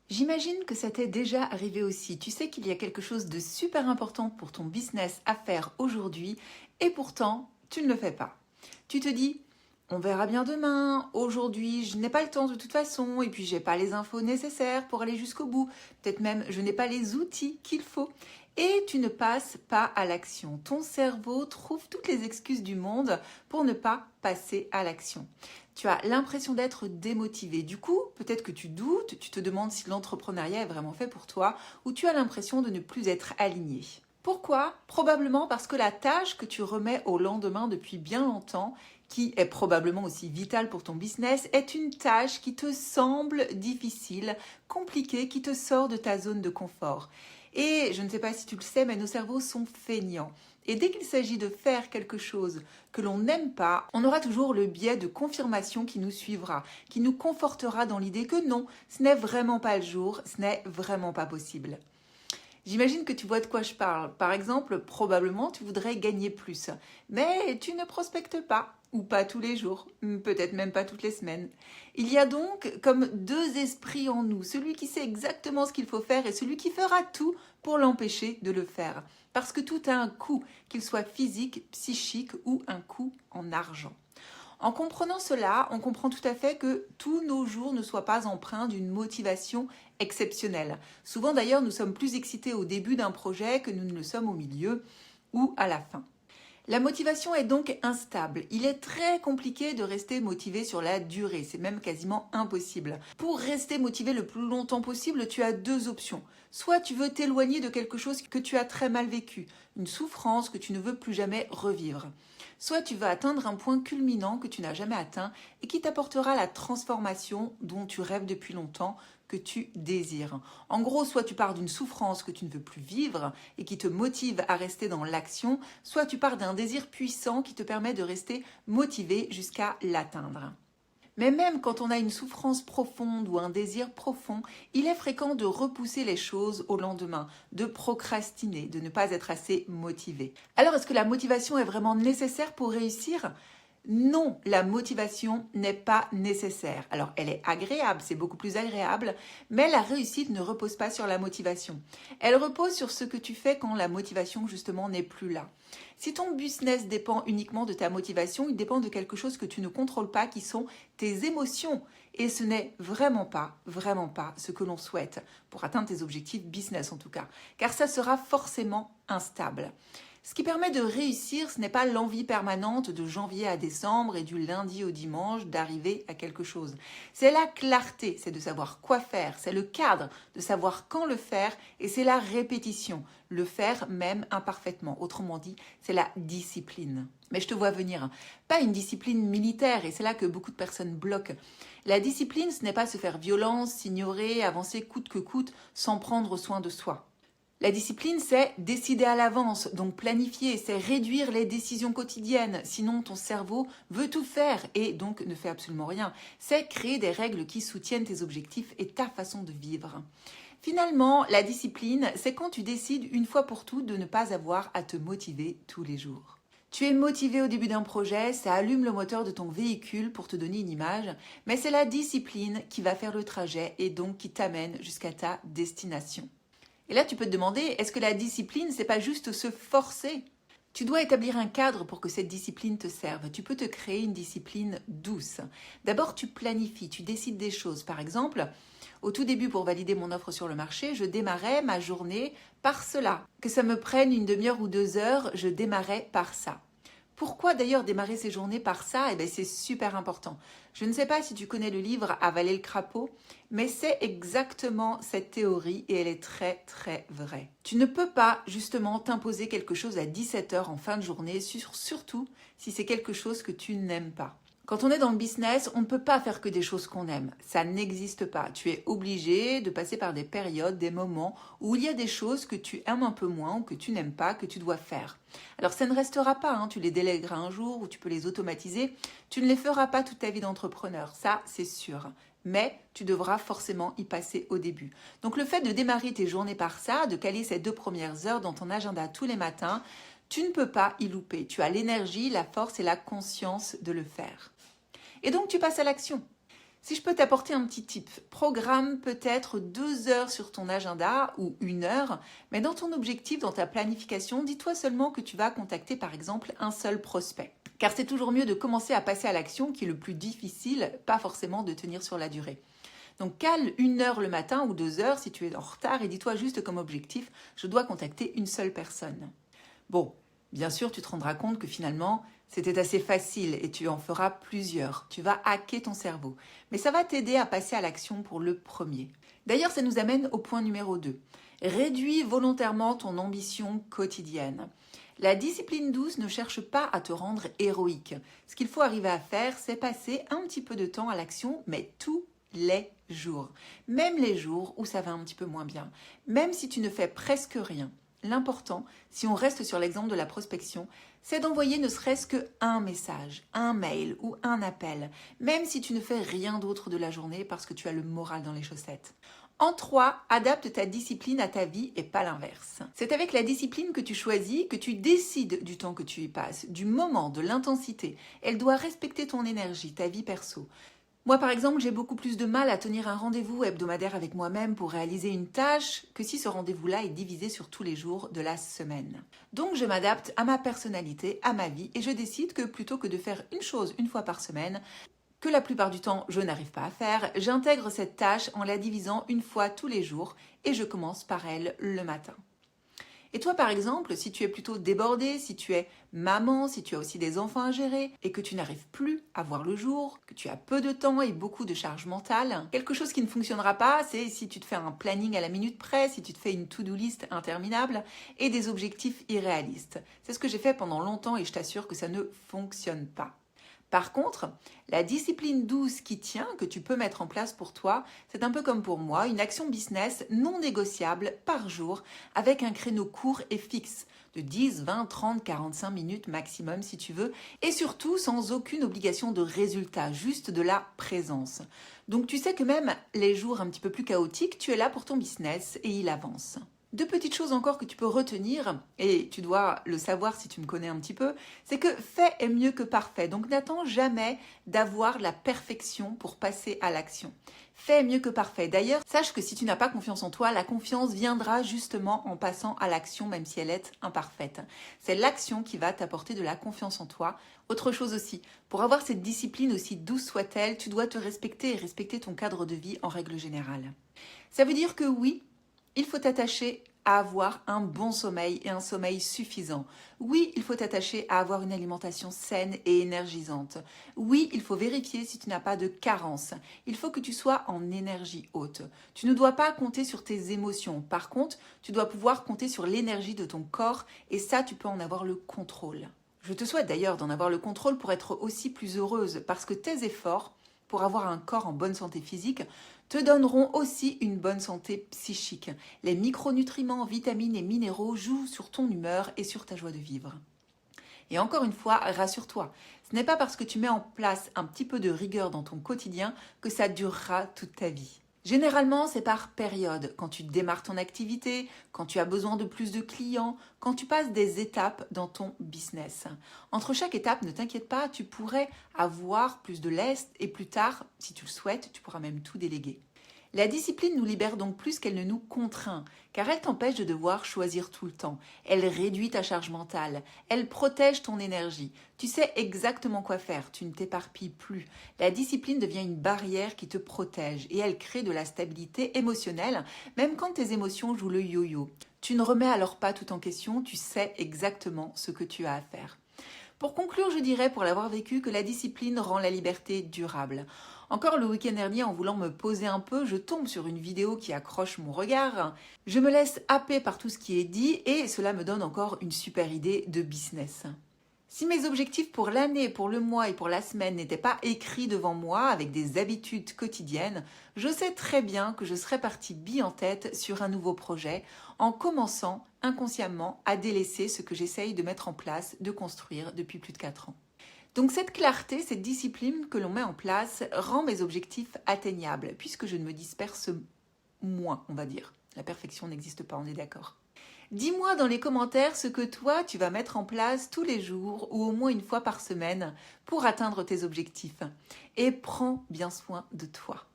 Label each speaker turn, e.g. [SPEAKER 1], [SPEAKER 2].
[SPEAKER 1] J'imagine que ça t'est déjà arrivé aussi. Tu sais qu'il y a quelque chose de super important pour ton business à faire aujourd'hui et pourtant, tu ne le fais pas. Tu te dis, on verra bien demain, aujourd'hui, je n'ai pas le temps de toute façon et puis j'ai pas les infos nécessaires pour aller jusqu'au bout. Peut-être même je n'ai pas les outils qu'il faut. Et tu ne passes pas à l'action. Ton cerveau trouve toutes les excuses du monde pour ne pas passer à l'action. Tu as l'impression d'être démotivé. Du coup, peut-être que tu doutes, tu te demandes si l'entrepreneuriat est vraiment fait pour toi ou tu as l'impression de ne plus être aligné. Pourquoi? Probablement parce que la tâche que tu remets au lendemain depuis bien longtemps, qui est probablement aussi vitale pour ton business, est une tâche qui te semble difficile, compliquée, qui te sort de ta zone de confort. Et je ne sais pas si tu le sais, mais nos cerveaux sont feignants. Et dès qu'il s'agit de faire quelque chose que l'on n'aime pas, on aura toujours le biais de confirmation qui nous suivra, qui nous confortera dans l'idée que non, ce n'est vraiment pas le jour, ce n'est vraiment pas possible. J'imagine que tu vois de quoi je parle. Par exemple, probablement tu voudrais gagner plus, mais tu ne prospectes pas, ou pas tous les jours, peut-être même pas toutes les semaines. Il y a donc comme deux esprits en nous, celui qui sait exactement ce qu'il faut faire et celui qui fera tout pour l'empêcher de le faire. Parce que tout a un coût, qu'il soit physique, psychique ou un coût en argent. En comprenant cela, on comprend tout à fait que tous nos jours ne soient pas empreints d'une motivation exceptionnelle. Souvent d'ailleurs, nous sommes plus excités au début d'un projet que nous ne le sommes au milieu ou à la fin. La motivation est donc instable. Il est très compliqué de rester motivé sur la durée. C'est même quasiment impossible. Pour rester motivé le plus longtemps possible, tu as deux options. Soit tu veux t'éloigner de quelque chose que tu as très mal vécu, une souffrance que tu ne veux plus jamais revivre. Soit tu veux atteindre un point culminant que tu n'as jamais atteint et qui t'apportera la transformation dont tu rêves depuis longtemps, que tu désires. En gros, soit tu pars d'une souffrance que tu ne veux plus vivre et qui te motive à rester dans l'action, soit tu pars d'un désir puissant qui te permet de rester motivé jusqu'à l'atteindre. Mais même quand on a une souffrance profonde ou un désir profond, il est fréquent de repousser les choses au lendemain, de procrastiner, de ne pas être assez motivé. Alors, est-ce que la motivation est vraiment nécessaire pour réussir ? Non, la motivation n'est pas nécessaire. Alors, elle est agréable, c'est beaucoup plus agréable, mais la réussite ne repose pas sur la motivation. Elle repose sur ce que tu fais quand la motivation, justement, n'est plus là. Si ton business dépend uniquement de ta motivation, il dépend de quelque chose que tu ne contrôles pas, qui sont tes émotions. Et ce n'est vraiment pas ce que l'on souhaite, pour atteindre tes objectifs business en tout cas, car ça sera forcément instable. Ce qui permet de réussir, ce n'est pas l'envie permanente de janvier à décembre et du lundi au dimanche d'arriver à quelque chose. C'est la clarté, c'est de savoir quoi faire, c'est le cadre, de savoir quand le faire et c'est la répétition, le faire même imparfaitement. Autrement dit, c'est la discipline. Mais je te vois venir, pas une discipline militaire et c'est là que beaucoup de personnes bloquent. La discipline, ce n'est pas se faire violence, s'ignorer, avancer coûte que coûte sans prendre soin de soi. La discipline, c'est décider à l'avance, donc planifier, c'est réduire les décisions quotidiennes, sinon ton cerveau veut tout faire et donc ne fait absolument rien. C'est créer des règles qui soutiennent tes objectifs et ta façon de vivre. Finalement, la discipline, c'est quand tu décides une fois pour toutes de ne pas avoir à te motiver tous les jours. Tu es motivé au début d'un projet, ça allume le moteur de ton véhicule pour te donner une image, mais c'est la discipline qui va faire le trajet et donc qui t'amène jusqu'à ta destination. Et là, tu peux te demander, est-ce que la discipline, c'est pas juste se forcer ? Tu dois établir un cadre pour que cette discipline te serve. Tu peux te créer une discipline douce. D'abord, tu planifies, tu décides des choses. Par exemple, au tout début, pour valider mon offre sur le marché, je démarrais ma journée par cela. Que ça me prenne une demi-heure ou 2 heures, je démarrais par ça. Pourquoi d'ailleurs démarrer ces journées par ça ? Eh bien, c'est super important. Je ne sais pas si tu connais le livre Avaler le crapaud, mais c'est exactement cette théorie et elle est très très vraie. Tu ne peux pas justement t'imposer quelque chose à 17h en fin de journée, surtout si c'est quelque chose que tu n'aimes pas. Quand on est dans le business, on ne peut pas faire que des choses qu'on aime. Ça n'existe pas. Tu es obligé de passer par des périodes, des moments où il y a des choses que tu aimes un peu moins ou que tu n'aimes pas, que tu dois faire. Alors ça ne restera pas, tu les délègueras un jour ou tu peux les automatiser. Tu ne les feras pas toute ta vie d'entrepreneur, ça c'est sûr. Mais tu devras forcément y passer au début. Donc le fait de démarrer tes journées par ça, de caler ces 2 premières heures dans ton agenda tous les matins, tu ne peux pas y louper. Tu as l'énergie, la force et la conscience de le faire. Et donc tu passes à l'action. Si je peux t'apporter un petit tip, programme peut-être 2 heures sur ton agenda ou 1 heure, mais dans ton objectif, dans ta planification, dis-toi seulement que tu vas contacter par exemple un seul prospect. Car c'est toujours mieux de commencer à passer à l'action qui est le plus difficile, pas forcément de tenir sur la durée. Donc cale 1 heure le matin ou 2 heures si tu es en retard et dis-toi juste comme objectif, je dois contacter une seule personne. Bon, bien sûr, tu te rendras compte que finalement, c'était assez facile et tu en feras plusieurs. Tu vas hacker ton cerveau. Mais ça va t'aider à passer à l'action pour le premier. D'ailleurs, ça nous amène au point numéro 2. Réduis volontairement ton ambition quotidienne. La discipline douce ne cherche pas à te rendre héroïque. Ce qu'il faut arriver à faire, c'est passer un petit peu de temps à l'action, mais tous les jours. Même les jours où ça va un petit peu moins bien. Même si tu ne fais presque rien. L'important, si on reste sur l'exemple de la prospection, c'est d'envoyer ne serait-ce qu'un message, un mail ou un appel, même si tu ne fais rien d'autre de la journée parce que tu as le moral dans les chaussettes. En 3, adapte ta discipline à ta vie et pas l'inverse. C'est avec la discipline que tu choisis que tu décides du temps que tu y passes, du moment, de l'intensité. Elle doit respecter ton énergie, ta vie perso. Moi, par exemple, j'ai beaucoup plus de mal à tenir un rendez-vous hebdomadaire avec moi-même pour réaliser une tâche que si ce rendez-vous-là est divisé sur tous les jours de la semaine. Donc, je m'adapte à ma personnalité, à ma vie, et je décide que plutôt que de faire une chose une fois par semaine, que la plupart du temps je n'arrive pas à faire, j'intègre cette tâche en la divisant une fois tous les jours et je commence par elle le matin. Et toi, par exemple, si tu es plutôt débordé, si tu es maman, si tu as aussi des enfants à gérer et que tu n'arrives plus à voir le jour, que tu as peu de temps et beaucoup de charge mentale, quelque chose qui ne fonctionnera pas, c'est si tu te fais un planning à la minute près, si tu te fais une to-do list interminable et des objectifs irréalistes. C'est ce que j'ai fait pendant longtemps et je t'assure que ça ne fonctionne pas. Par contre, la discipline douce qui tient, que tu peux mettre en place pour toi, c'est un peu comme pour moi, une action business non négociable par jour avec un créneau court et fixe de 10, 20, 30, 45 minutes maximum si tu veux et surtout sans aucune obligation de résultat, juste de la présence. Donc tu sais que même les jours un petit peu plus chaotiques, tu es là pour ton business et il avance. 2 petites choses encore que tu peux retenir, et tu dois le savoir si tu me connais un petit peu, c'est que fait est mieux que parfait. Donc n'attends jamais d'avoir la perfection pour passer à l'action. Fait est mieux que parfait. D'ailleurs, sache que si tu n'as pas confiance en toi, la confiance viendra justement en passant à l'action, même si elle est imparfaite. C'est l'action qui va t'apporter de la confiance en toi. Autre chose aussi, pour avoir cette discipline aussi douce soit-elle, tu dois te respecter et respecter ton cadre de vie en règle générale. Ça veut dire que oui, il faut t'attacher à avoir un bon sommeil et un sommeil suffisant. Oui, il faut t'attacher à avoir une alimentation saine et énergisante. Oui, il faut vérifier si tu n'as pas de carence. Il faut que tu sois en énergie haute. Tu ne dois pas compter sur tes émotions. Par contre, tu dois pouvoir compter sur l'énergie de ton corps et ça, tu peux en avoir le contrôle. Je te souhaite d'ailleurs d'en avoir le contrôle pour être aussi plus heureuse parce que tes efforts pour avoir un corps en bonne santé physique te donneront aussi une bonne santé psychique. Les micronutriments, vitamines et minéraux jouent sur ton humeur et sur ta joie de vivre. Et encore une fois, rassure-toi, ce n'est pas parce que tu mets en place un petit peu de rigueur dans ton quotidien que ça durera toute ta vie. Généralement, c'est par période, quand tu démarres ton activité, quand tu as besoin de plus de clients, quand tu passes des étapes dans ton business. Entre chaque étape, ne t'inquiète pas, tu pourrais avoir plus de lest et plus tard, si tu le souhaites, tu pourras même tout déléguer. La discipline nous libère donc plus qu'elle ne nous contraint, car elle t'empêche de devoir choisir tout le temps. Elle réduit ta charge mentale, elle protège ton énergie. Tu sais exactement quoi faire, tu ne t'éparpilles plus. La discipline devient une barrière qui te protège et elle crée de la stabilité émotionnelle, même quand tes émotions jouent le yo-yo. Tu ne remets alors pas tout en question, tu sais exactement ce que tu as à faire. Pour conclure, je dirais, pour l'avoir vécu, que la discipline rend la liberté durable. Encore le week-end dernier, en voulant me poser un peu, je tombe sur une vidéo qui accroche mon regard. Je me laisse happer par tout ce qui est dit et cela me donne encore une super idée de business. Si mes objectifs pour l'année, pour le mois et pour la semaine n'étaient pas écrits devant moi avec des habitudes quotidiennes, je sais très bien que je serais partie bille en tête sur un nouveau projet en commençant inconsciemment à délaisser ce que j'essaye de mettre en place, de construire depuis plus de 4 ans. Donc cette clarté, cette discipline que l'on met en place rend mes objectifs atteignables puisque je ne me disperse moins, on va dire. La perfection n'existe pas, on est d'accord. Dis-moi dans les commentaires ce que toi, tu vas mettre en place tous les jours ou au moins une fois par semaine pour atteindre tes objectifs. Et prends bien soin de toi.